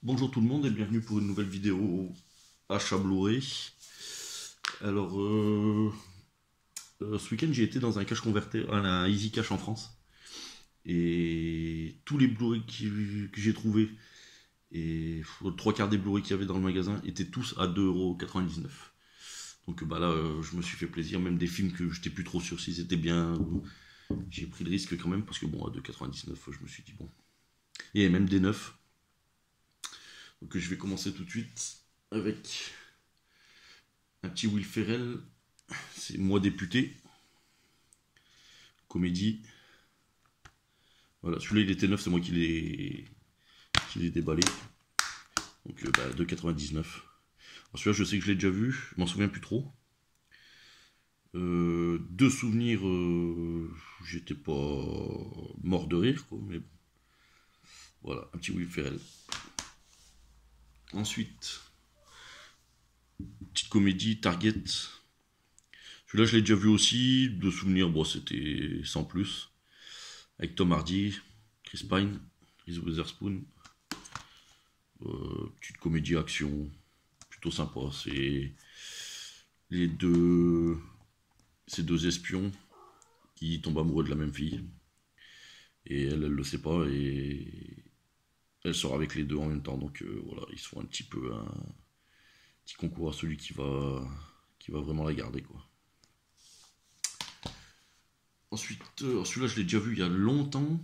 Bonjour tout le monde et bienvenue pour une nouvelle vidéo achat Blu-ray. Alors, ce week-end j'ai été dans un cash converter, un Easy Cash en France. Et tous les Blu-ray que j'ai trouvés, et le trois quarts des Blu-ray qu'il y avait dans le magasin, étaient tous à 2,99 €. Donc bah là, je me suis fait plaisir, même des films que j'étais plus trop sûr s'ils étaient bien. J'ai pris le risque quand même, parce que bon, à 2,99 €, je me suis dit bon. Et même des neufs. Donc je vais commencer tout de suite avec un petit Will Ferrell, c'est Moi député, comédie. Voilà, celui-là il était neuf, c'est moi qui l'ai déballé. Donc 2,99 €. Celui-là je sais que je l'ai déjà vu, je m'en souviens plus trop. Deux souvenirs, j'étais pas mort de rire, quoi, mais bon. Voilà, un petit Will Ferrell. Ensuite, petite comédie, Target. Celui-là, je l'ai déjà vu aussi. De souvenirs, bon, c'était sans plus. Avec Tom Hardy, Chris Pine, Reese Witherspoon. Petite comédie action, plutôt sympa. C'est les deux, ces deux espions qui tombent amoureux de la même fille. Et elle le sait pas et elle sort avec les deux en même temps. Donc voilà, ils se font un petit peu un petit concours à celui qui va vraiment la garder, quoi. Ensuite, celui-là je l'ai déjà vu il y a longtemps.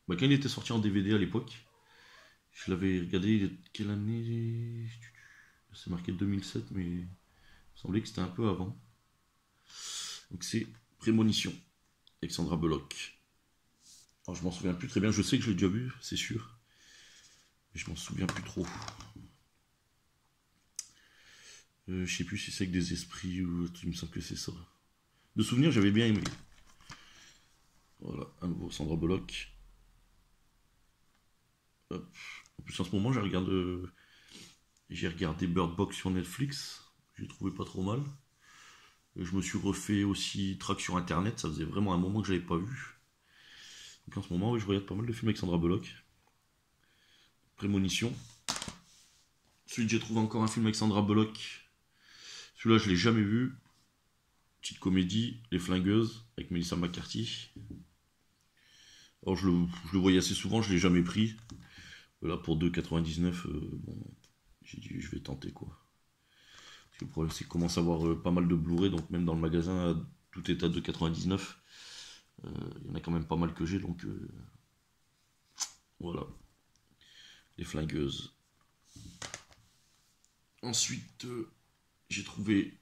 Bah, quand il était sorti en DVD à l'époque, je l'avais regardé. Quelle année? C'est marqué 2007, mais il me semblait que c'était un peu avant. Donc c'est Prémonition, Alexandra Bullock. Alors je m'en souviens plus très bien, je sais que je l'ai déjà vu, c'est sûr. Mais je m'en souviens plus trop. Je sais plus si c'est avec des esprits ou il me semble que c'est ça. De souvenir, j'avais bien aimé. Voilà, à nouveau Sandra Bullock. Hop. En plus en ce moment j'ai regardé Bird Box sur Netflix. J'ai trouvé pas trop mal. Je me suis refait aussi Track sur Internet, ça faisait vraiment un moment que je l'avais pas vu. Donc en ce moment, oui, je regarde pas mal de films avec Sandra Bullock. Prémonition. Ensuite, j'ai trouvé encore un film avec Sandra Bullock. Celui-là, je l'ai jamais vu. Petite comédie, Les Flingueuses, avec Melissa McCarthy. Alors, je le voyais assez souvent, je l'ai jamais pris. Là, pour 2,99 €, bon, j'ai dit, je vais tenter, quoi. Parce que le problème, c'est qu'il commence à avoir pas mal de Blu-ray, donc même dans le magasin, tout est à 2,99 €. Il y en a quand même pas mal que j'ai, donc voilà. Les Flingueuses. Ensuite, j'ai trouvé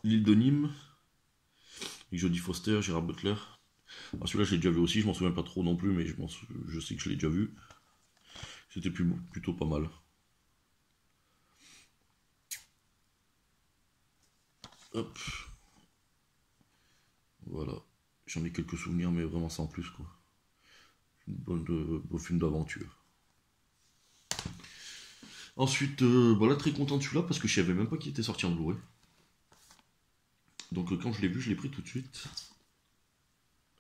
L'île de Nîmes, avec Jodie Foster, Gérard Butler. Alors celui-là, je l'ai déjà vu aussi, je m'en souviens pas trop non plus, mais je sais que je l'ai déjà vu. C'était plutôt pas mal. Hop. Voilà. J'en ai quelques souvenirs, mais vraiment sans plus, quoi. Une beau film d'aventure. Ensuite, voilà, très content de celui-là, parce que je savais même pas qu'il était sorti en Blu-ray. Donc quand je l'ai vu, je l'ai pris tout de suite.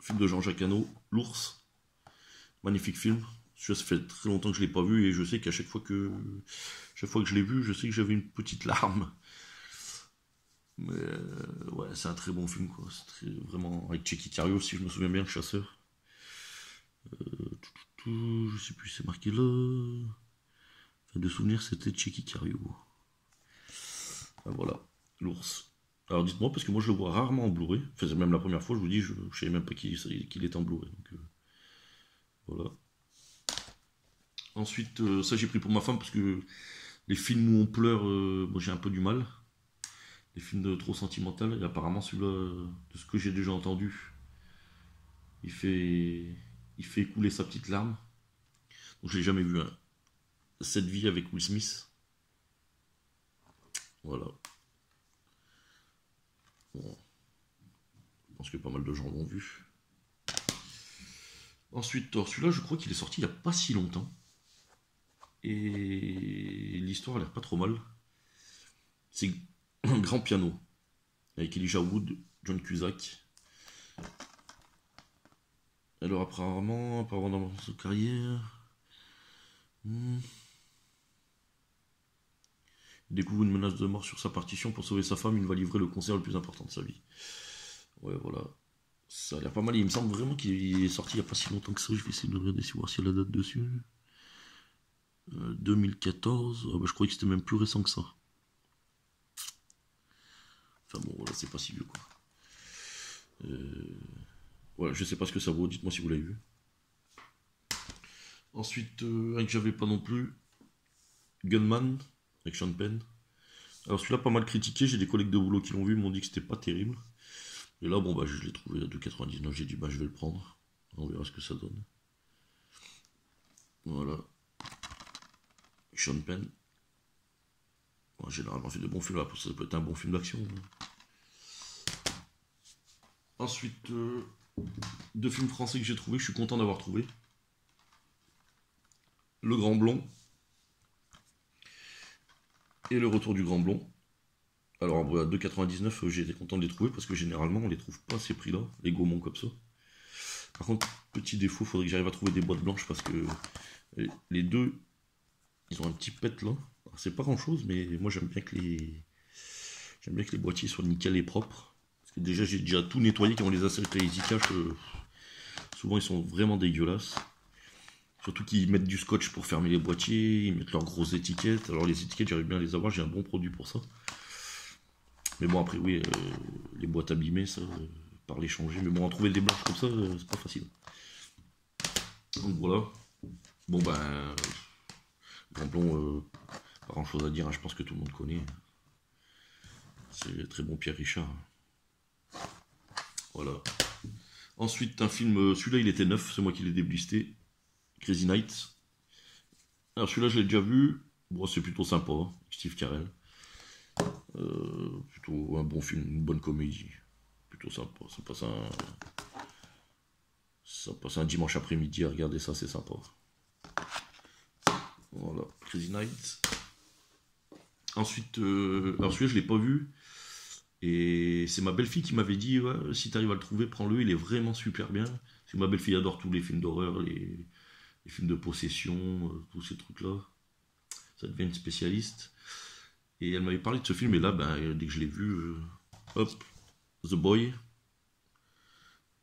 Film de Jean-Jacques Hano, L'Ours. Magnifique film. Ça fait très longtemps que je l'ai pas vu et je sais qu'à chaque fois que je l'ai vu, je sais que j'avais une petite larme. Mais ouais, c'est un très bon film, quoi. C'est vraiment avec Checky Cario, si je me souviens bien, le chasseur. Je sais plus, c'est marqué là. Enfin, de souvenir, c'était Checky Cario. Ah, voilà, L'Ours. Alors dites-moi, parce que moi je le vois rarement en Blu-ray. Enfin, c'est même la première fois, je vous dis, je savais même pas qu'il était en Blu-ray. Donc voilà. Ensuite, ça j'ai pris pour ma femme parce que les films où on pleure, moi j'ai un peu du mal. Les films trop sentimentaux, et apparemment celui-là, de ce que j'ai déjà entendu, il fait, il fait couler sa petite larme. Donc je l'ai jamais vu, hein. Cette vie avec Will Smith. Voilà. Bon, je pense que pas mal de gens l'ont vu. Ensuite, celui-là, je crois qu'il est sorti il n'y a pas si longtemps. Et l'histoire a l'air pas trop mal. C'est un grand piano. Avec Elijah Wood, John Cusack. Alors apparemment dans sa carrière, Il découvre une menace de mort sur sa partition. Pour sauver sa femme, il va livrer le concert le plus important de sa vie. Ouais, voilà. Ça a l'air pas mal. Il me semble vraiment qu'il est sorti il n'y a pas si longtemps que ça. Je vais essayer de regarder si voir s'il y a la date dessus. 2014. Ah bah, je croyais que c'était même plus récent que ça. Enfin bon, voilà, c'est pas si vieux quoi. Voilà, je sais pas ce que ça vaut. Dites-moi si vous l'avez vu. Ensuite, un que j'avais pas non plus. Gunman, avec Sean Penn. Alors celui-là pas mal critiqué, j'ai des collègues de boulot qui l'ont vu, ils m'ont dit que c'était pas terrible. Et là, bon bah je l'ai trouvé à 2,99, j'ai dit bah je vais le prendre. On verra ce que ça donne. Voilà. Sean Penn. Bon, généralement fait de bons films, là, ça peut être un bon film d'action. Ensuite, deux films français que j'ai trouvé, je suis content d'avoir trouvé. Le Grand Blond. Et Le Retour du Grand Blond. Alors à 2,99, j'ai été content de les trouver parce que généralement on les trouve pas à ces prix-là, les gaumont comme ça. Par contre, petit défaut, il faudrait que j'arrive à trouver des boîtes blanches parce que les deux, ils ont un petit pet là. C'est pas grand chose, mais moi j'aime bien que les boîtiers soient nickel et propres. Parce que déjà j'ai déjà tout nettoyé quand on les achète à Easy Cash. Souvent ils sont vraiment dégueulasses. Surtout qu'ils mettent du scotch pour fermer les boîtiers, ils mettent leurs grosses étiquettes. Alors les étiquettes, j'arrive bien à les avoir, j'ai un bon produit pour ça. Mais bon, après, oui, les boîtes abîmées, ça, par les changer. Mais bon, en trouver des blanches comme ça, c'est pas facile. Donc voilà. Bon, ben, Grand Blond, pas grand chose à dire, hein, je pense que tout le monde connaît. C'est le très bon Pierre Richard. Voilà. Ensuite, un film, celui-là, il était neuf, c'est moi qui l'ai déblisté. Crazy Night. Alors, celui-là, je l'ai déjà vu. Bon, c'est plutôt sympa, hein, Steve Carell. Plutôt un bon film, une bonne comédie. Plutôt sympa. Ça passe un dimanche après-midi à regarder ça, c'est sympa. Voilà, Crazy Night. Ensuite, alors celui-là je l'ai pas vu. Et c'est ma belle-fille qui m'avait dit ouais, si tu arrives à le trouver, prends-le, il est vraiment super bien. Parce que ma belle-fille adore tous les films d'horreur, les films de possession, tous ces trucs-là. Ça devient une spécialiste. Et elle m'avait parlé de ce film, et là, ben, dès que je l'ai vu, hop, The Boy,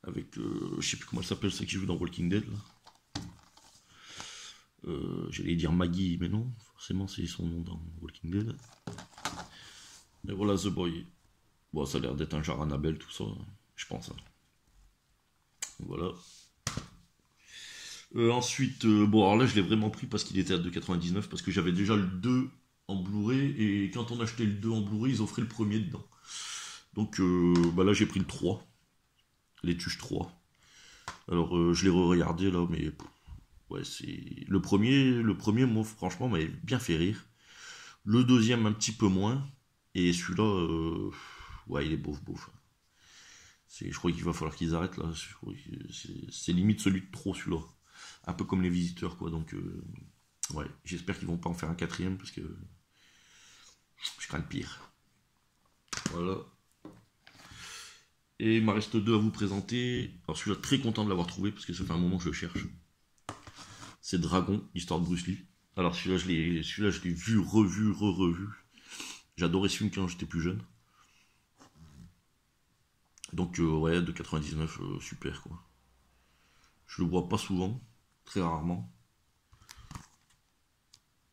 avec, je sais plus comment elle s'appelle, celle qui joue dans Walking Dead, là. J'allais dire Maggie, mais non, forcément c'est son nom dans Walking Dead. Et voilà, The Boy. Bon, ça a l'air d'être un genre Annabelle, tout ça, je pense. Hein. Voilà. Ensuite, bon, alors là je l'ai vraiment pris parce qu'il était à 2,99, parce que j'avais déjà le 2 en Blu-ray, et quand on achetait le 2 en Blu-ray, ils offraient le premier dedans. Donc bah là j'ai pris le 3, les Tuches 3. Alors je l'ai re-regardé là, mais ouais, c'est le premier moi franchement m'avait bien fait rire. Le deuxième un petit peu moins, et celui-là, ouais il est beauf. Je crois qu'il va falloir qu'ils arrêtent là, c'est limite celui de trop celui-là. Un peu comme Les Visiteurs quoi, donc ouais, j'espère qu'ils vont pas en faire un quatrième parce que je crains le pire. Voilà. Et il m'en reste deux à vous présenter. Alors celui-là, très content de l'avoir trouvé, parce que ça fait un moment que je le cherche. C'est Dragon, l'histoire de Bruce Lee. Alors celui-là, je l'ai vu, revu. J'adorais ce film quand j'étais plus jeune. Donc ouais, de 99, super quoi. Je le vois pas souvent, très rarement.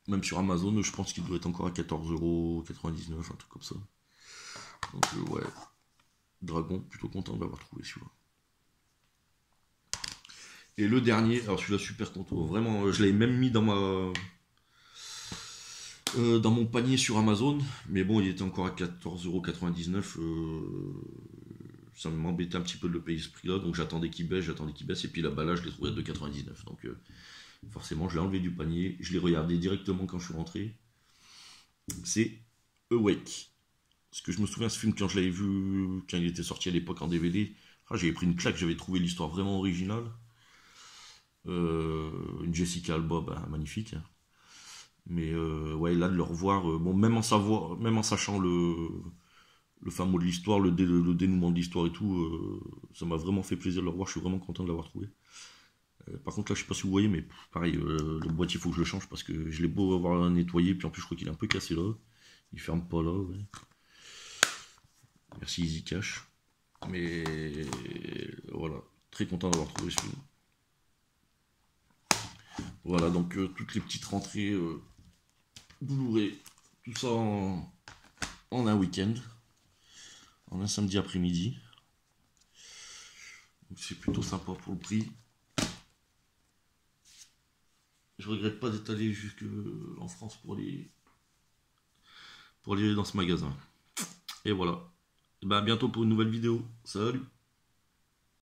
Même sur Amazon, je pense qu'il doit être encore à 14,99€, un truc comme ça. Donc ouais. Dragon, plutôt content de l'avoir trouvé celui-là. Et le dernier, alors celui-là super content, vraiment, je l'avais même mis dans mon panier sur Amazon, mais bon, il était encore à 14,99€. Ça m'embêtait un petit peu de le payer ce prix-là, donc j'attendais qu'il baisse, et puis là-bas là, je l'ai trouvé à 2,99€. Donc forcément, je l'ai enlevé du panier, je l'ai regardé directement quand je suis rentré. C'est Awake. Parce que je me souviens, ce film, quand je l'avais vu, quand il était sorti à l'époque en DVD, j'avais pris une claque, j'avais trouvé l'histoire vraiment originale. Une Jessica Alba, magnifique. Hein. Mais ouais, là, de le revoir, bon, même en sachant le fin mot de l'histoire, le dénouement de l'histoire et tout, ça m'a vraiment fait plaisir de le revoir, je suis vraiment content de l'avoir trouvé. Par contre, là, je sais pas si vous voyez, mais pareil, le boîtier, il faut que je le change parce que je l'ai beau avoir nettoyé, puis en plus, je crois qu'il est un peu cassé là. Il ferme pas là, ouais. Merci Easy Cash. Mais voilà, très content d'avoir trouvé celui-là. Voilà, donc toutes les petites rentrées Blu-ray, tout ça en un week-end, en un samedi après-midi. Donc c'est plutôt sympa pour le prix. Je regrette pas d'être allé jusque en France pour aller dans ce magasin. Et voilà. Et ben à bientôt pour une nouvelle vidéo. Salut!